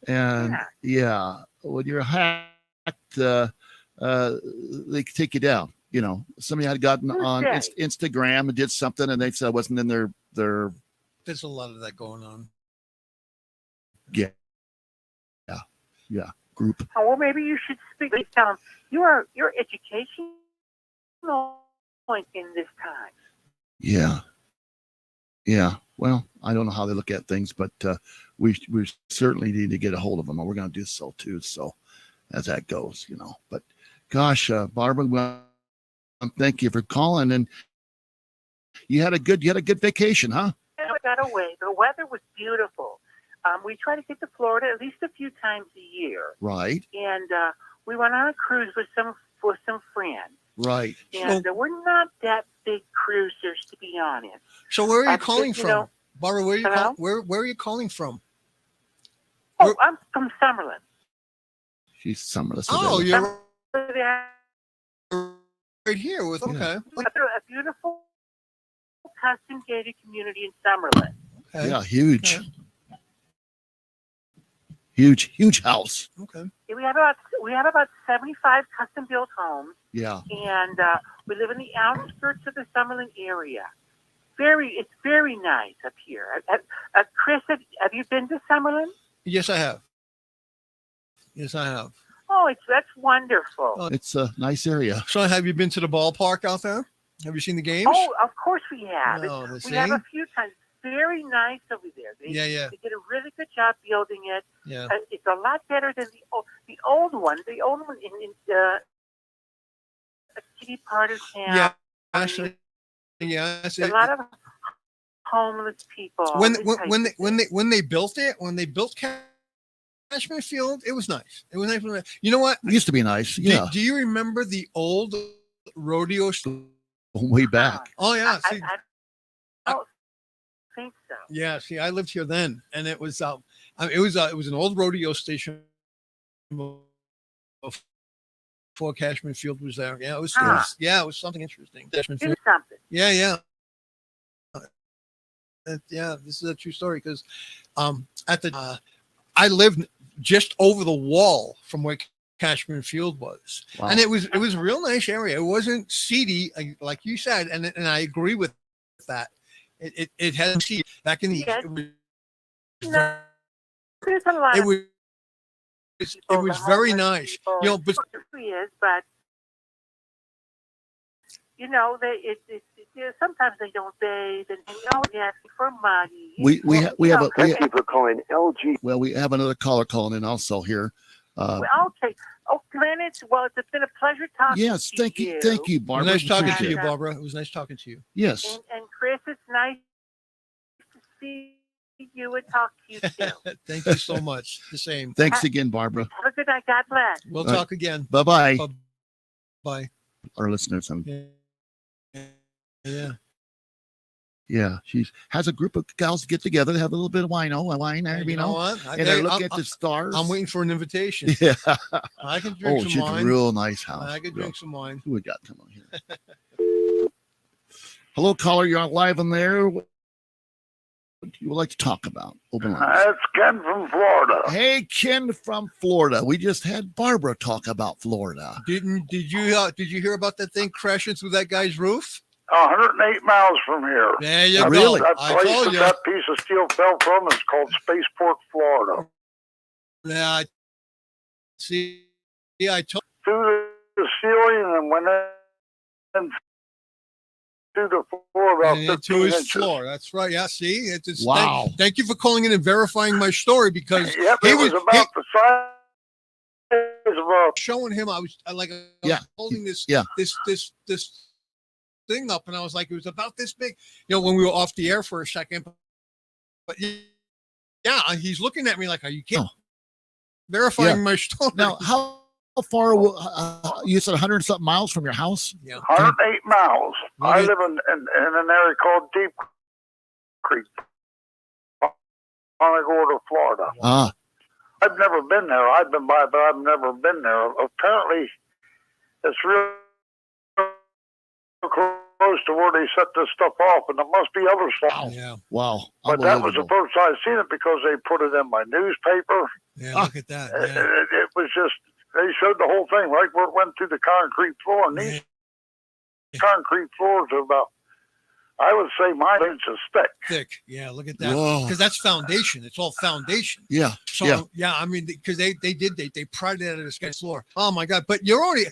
and yeah, when you're hacked, they take you down. You know, somebody had gotten Who's on they? Instagram and did something, and they said it wasn't in their There's a lot of that going on. group. Oh, well, maybe you should speak. Tell them your educational point in this time. Yeah. Well, I don't know how they look at things, but we certainly need to get a hold of them, and we're going to do so too. So, as that goes, But gosh, Barbara, well, thank you for calling, and you had a good vacation, huh? We got away. The weather was beautiful. We try to get to Florida at least a few times a year. Right. And we went on a cruise with some friends. Right. And we're not that big cruisers, to be honest. So where are you calling from, Barbara? Where are you calling from? Oh, I'm from Summerlin. She's Summerlin. Oh, you're right here with okay. A beautiful custom gated community in Summerlin. Okay. Yeah, huge. Okay. Huge house. Okay. We have about 75 custom built homes. Yeah. And we live in the outskirts of the Summerlin area. It's very nice up here. Chris, have you been to Summerlin? Yes, I have. Oh, that's wonderful. It's a nice area. So, have you been to the ballpark out there? Have you seen the games? Oh, of course we have. No, we have a few times. Very nice over there. They did a really good job building it. Yeah. It's a lot better than the old one. The old one in the city part of town. Yeah, actually, yeah. A lot of homeless people. When they built it, when they built Cashman Field, it was nice. It was nice. You know what? It used to be nice. Yeah. Do you remember the old rodeo? Way back. Oh yeah. See, I don't think so. Yeah. See, I lived here then, and it was it was an old rodeo station before Cashman Field was there. Yeah, it was. It was something interesting. Cashman Field. Something. Yeah. Yeah, this is a true story because I lived just over the wall from where Cashman Field was. Wow. And it was a real nice area. It wasn't seedy like you said, and I agree with that. It had seedy back in the there's a lot. It was very nice. People, but sometimes they don't bathe, and they ask for money. We have a Thank you for calling LG. Well, we have another caller calling in also here. Okay. Oh, Glenn, it's been a pleasure talking to you. Yes, thank you, Barbara. Nice talking to you, Barbara. It was nice talking to you. Yes. And Chris, it's nice to see you and talk to you too. Thank you so much. The same. Thanks again, Barbara. Have a good night. God bless. We'll All right. talk again. Bye-bye. Bye. Our listeners. Yeah. Yeah, she has a group of gals get together, have a little bit of wine, You know what? and they look at the stars. I'm waiting for an invitation. Yeah. I can drink some she's wine. a real nice house. I can drink some wine. Who we got? Come on here. Hello, caller. You're on live on there. What do you would like to talk about? Open line. That's Ken from Florida. Hey, Ken from Florida. We just had Barbara talk about Florida. Did you hear about that thing crashing through that guy's roof? 108 miles from here. There you Really? go. That I place told that you. that piece of steel fell from is called Spaceport, Florida. Yeah. See, I told. Through the ceiling and went in through the floor about And 15 into his inches. floor. That's right. Yeah. See, it's Wow. Thank you for calling in and verifying my story because Yep, he it was about the size of a... showing him. I was Yeah. holding this Yeah. this thing up, and I was like, it was about this big. You know, when we were off the air for a second, but yeah, he's looking at me like, "Are you kidding?" Verifying Yeah. my story. Now, how far? You said 100 and something miles from your house? Yeah. 108 miles. I Look at- live in an area called Deep Creek, Punta Florida. Ah, I've never been there. I've been by, but I've never been there. Apparently, it's real close to where they set this stuff off, and there must be other stuff. Yeah. wow. But that was the Unbelievable. first I've seen it because they put it in my newspaper. Yeah. Look at that. It, Yeah. it was just, they showed the whole thing right where it went through the concrete floor. And these concrete floors are about, I would say, 9 inches thick. Thick. Yeah. Look at that. Whoa. Because that's foundation. It's all foundation. Yeah. So yeah. I mean, because they pried it out of this guy's floor. Oh my God! But you're only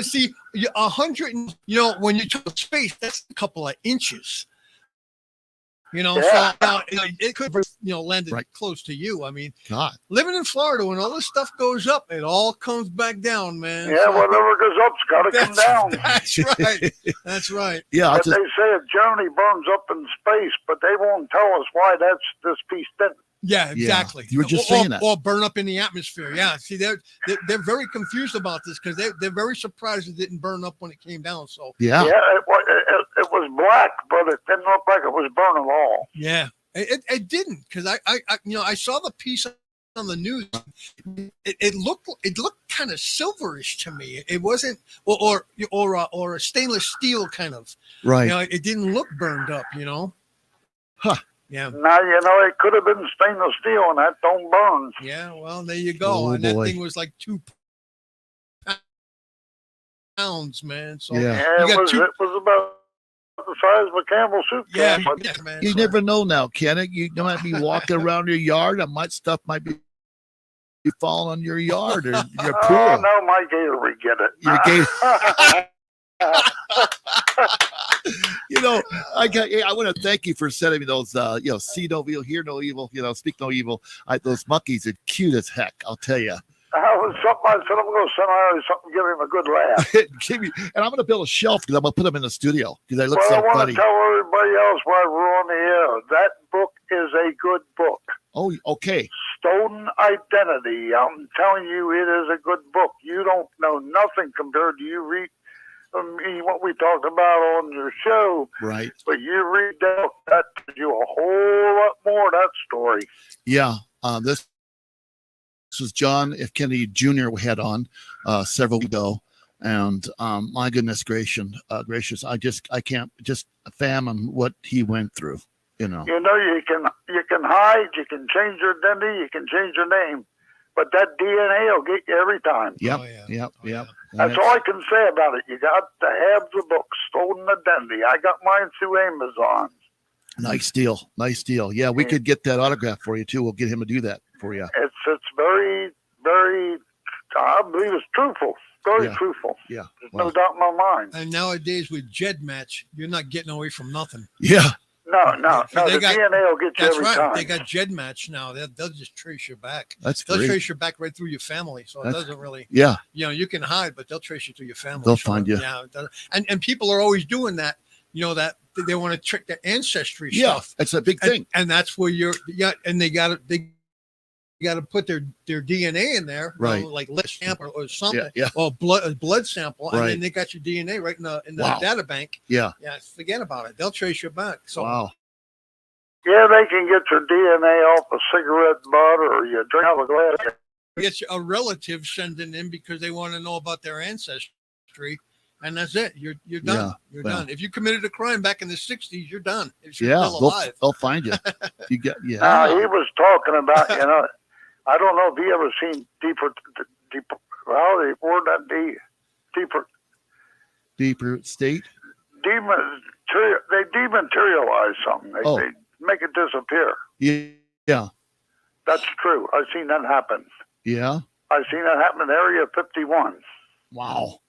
see 100. When you talk space, that's a couple of inches. Yeah. So it could landed Right. close to you. I mean, God. living in Florida, when all this stuff goes up, it all comes back down, man. Yeah, So- whatever goes up's got to come down. That's right. That's right. Yeah. But they say it generally burns up in space, but they won't tell us why that's this piece didn't. Yeah, exactly. You were just or, saying that. Or burn up in the atmosphere. Yeah. See, they're very confused about this because they're very surprised it didn't burn up when it came down. So Yeah. It was black, but it didn't look like it was burned at all. yeah, it didn't because I saw the piece on the news. It looked kind of silverish to me. It wasn't or a stainless steel kind of. Right. It didn't look burned up. Huh. Yeah. Now, it could have been stainless steel, and that don't burn. Yeah. Well, there you go. Oh, and that boy. thing was like 2 pounds, man. So Yeah. Yeah, you it got was, two. it was about the size of a Campbell soup Yeah, can. But yeah, man. You So- never know now, Ken. You might be walking around your yard and stuff might be falling on your yard or your oh, pool. no, my gator would get it. Your I want to thank you for sending me those, see no evil, hear no evil, speak no evil. Those monkeys are cute as heck, I'll tell you. That was something I said I'm going to send Harry something, give him a good laugh. And I'm going to build a shelf because I'm going to put them in the studio because they look Well, so I want funny. to tell everybody else while we're on the air, that book is a good book. Oh, okay. Stolen Identity. I'm telling you, it is a good book. You don't know nothing compared to you read what we talked about on your show. Right. But you read that book, that tells you a whole lot more of that story. Yeah. This was John F. Kennedy Jr. we had on several weeks ago. And my goodness gracious, I can't just fathom what he went through, You know, you can hide, you can change your identity, you can change your name, but that DNA will get you every time. Yep. Oh, yeah. Yep. Oh, Yep. That's all I can say about it. You got to have the book, Stolen Identity. I got mine through Amazon. Nice deal. Nice deal. Yeah, we could get that autograph for you too. We'll get him to do that for you. It's very, very, I believe it's truthful. Very Yeah. truthful. Yeah. There's Wow. no doubt in my mind. And nowadays with Jed Match, you're not getting away from nothing. Yeah. No. They The got- DNA will get you That's every right. time. They got Jed Match now. They'll just trace you back. That's They'll great. trace you back right through your family. So it That's- doesn't really. Yeah. You can hide, but they'll trace you through your family. They'll So, find you. Yeah. And people are always doing that. That they want to trick the ancestry Yeah, stuff. it's a big thing. And that's where and they got to put their DNA in there, Right. like lip sample or something, Yeah. or blood sample, and Right. then they got your DNA right in the Wow. data bank. Yeah. Yeah, forget about it. They'll trace you back. So Wow. Yeah, they can get your DNA off a cigarette butt or you drink out of a glass. get a relative sending in because they want to know about their ancestry, and that's it. You're done. Yeah, You're well. done. If you committed a crime back in the 60s, you're done. If you're Yeah, still they'll, alive. they'll find you. You get He was talking about, I don't know if you ever seen deeper, well, the word that deeper state. they dematerialize something. They make it disappear. Yeah. That's true. I've seen that happen. Yeah. I've seen that happen in Area 51. Wow.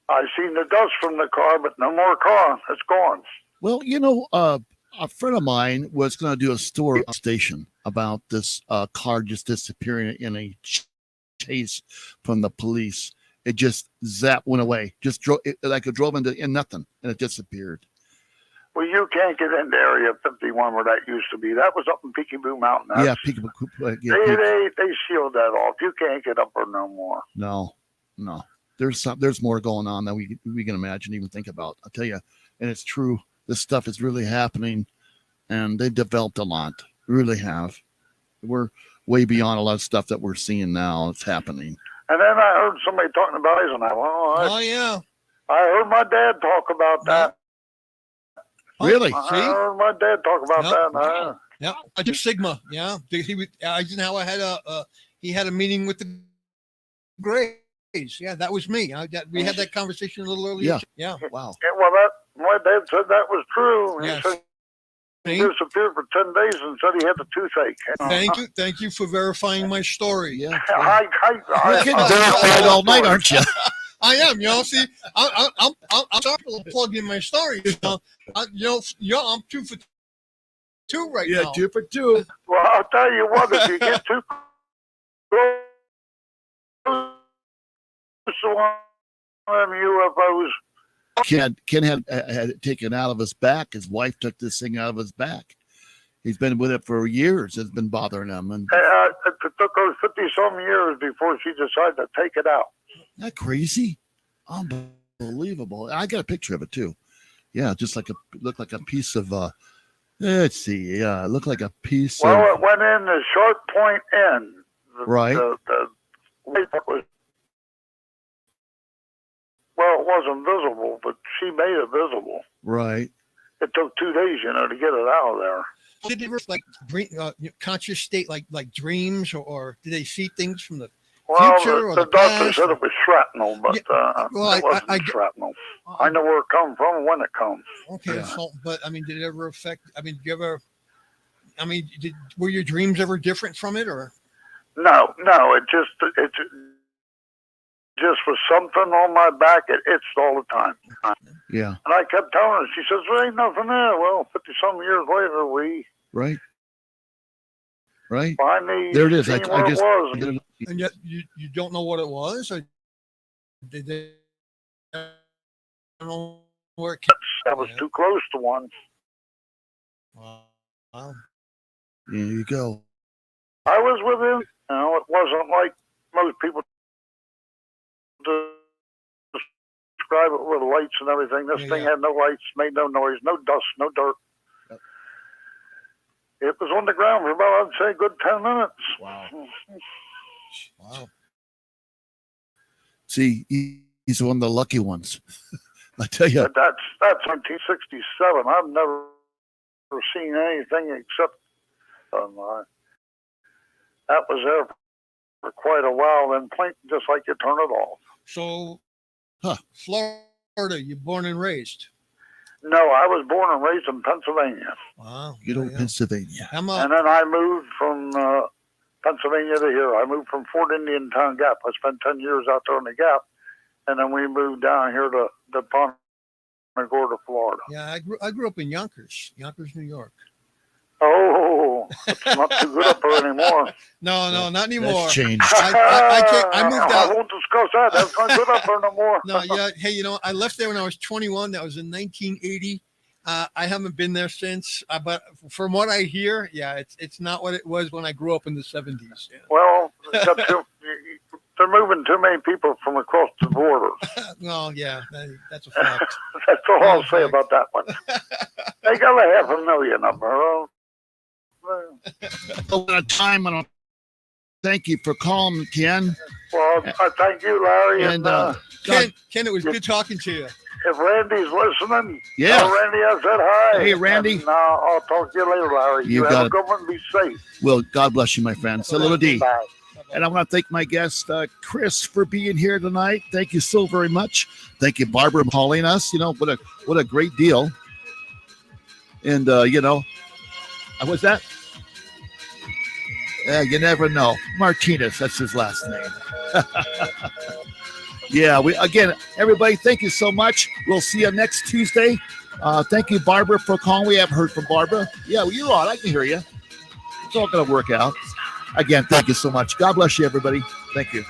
I've seen the dust from the car, but no more car. It's gone. Well, a friend of mine was going to do a story station about this car just disappearing in a chase from the police. It just went away. Just drove like it drove into nothing, and it disappeared. Well, you can't get into Area 51 where that used to be. That was up in Peekaboo Mountain. Yeah, They sealed that off. You can't get up there no more. No. There's more going on than we can imagine, even think about. I'll tell you, and it's true. This stuff is really happening, and they've developed a lot. Really have. We're way beyond a lot of stuff that we're seeing now. It's happening. And then I heard somebody talking about Eisenhower. Oh yeah. I heard my dad talk about that. Really? I heard my dad talk about that. Yeah, just Sigma. Yeah, Eisenhower had he had a meeting with the Greys. Yeah, that was me. We had that conversation a little earlier. Yeah. Wow. Yeah, well, my dad said that was true. Yes. He said he disappeared for 10 days and said he had the toothache. Thank you for verifying my story. Yeah. I You're verifying all night, aren't you? I am. See, I'm starting to plug in my story. I'm 2 for 2 right now. 2 for 2. Well, I'll tell you what, if you get too close to one of them UFOs. Ken had it taken out of his back. His wife took this thing out of his back. He's been with it for years. It's been bothering him. And it took her 50-some years before she decided to take it out. Isn't that crazy? Unbelievable. I got a picture of it too. Yeah, just looked like a piece of let's see. Yeah, it looked like a piece Well, of it went in the sharp point end. Right. Well, it wasn't visible, but she made it visible. Right. It took 2 days, to get it out of there. Did they ever conscious state, like dreams, or did they see things from the future or the the doctor past? said it was shrapnel, but it wasn't I shrapnel. I know where it comes from and when it comes. Okay, so, but did it ever affect? Did you ever? Were your dreams ever different from it, or? No, it just was something on my back. It itched all the time. Yeah. And I kept telling her. She says, "There ain't nothing there." Well, 50-some years later, we Right. finally There it is. seen I where just it was. And yet you don't know what it was, or did they? I don't know where it came. That was too close to one. Wow. There you go. I was with him. It wasn't like most people describe it with lights and everything. This thing had no lights, made no noise, no dust, no dirt. It was on the ground for about, I'd say, a good 10 minutes. Wow. See, he's one of the lucky ones. I tell you. That's 1967. I've never seen anything except that was there for quite a while. Then blink, just like you turn it off. So, Florida, you born and raised? No, I was born and raised in Pennsylvania. Wow. Good old Pennsylvania. And then I moved from Pennsylvania to here. I moved from Fort Indian Town Gap. I spent 10 years out there in the Gap. And then we moved down here to Punta Gorda, Florida. Yeah, I grew up in Yonkers, New York. Oh, it's not too good up there anymore. No, not anymore. That's changed. I moved out. I won't discuss that. That's not good up there no more. No, yeah. Hey, I left there when I was 21. That was in 1980. I haven't been there since, but from what I hear, yeah, it's not what it was when I grew up in the 70s. Yeah. Well, they're moving too many people from across the border. Well, yeah, that's a fact. That's all I'll say about that one. They got 500,000 of them. A lot of time. I don't. Thank you for calling, Ken. Well, I thank you, Larry. And Ken, it was good talking to you. If Randy's listening, Yeah. tell Randy I said hi. Hey, Randy. And, I'll talk to you later, Larry. You You got have a it. good one. Be safe. Well, God bless you, my friend. Say little D. Bye. And I want to thank my guest, Chris, for being here tonight. Thank you so very much. Thank you, Barbara, for calling us. You know, what a great deal. And, what's that? You never know. Martinez, that's his last name. Yeah, everybody, thank you so much. We'll see you next Tuesday. Thank you, Barbara, for calling. We haven't heard from Barbara. Yeah, well, you're on. I can hear you. It's all going to work out. Again, thank you so much. God bless you, everybody. Thank you.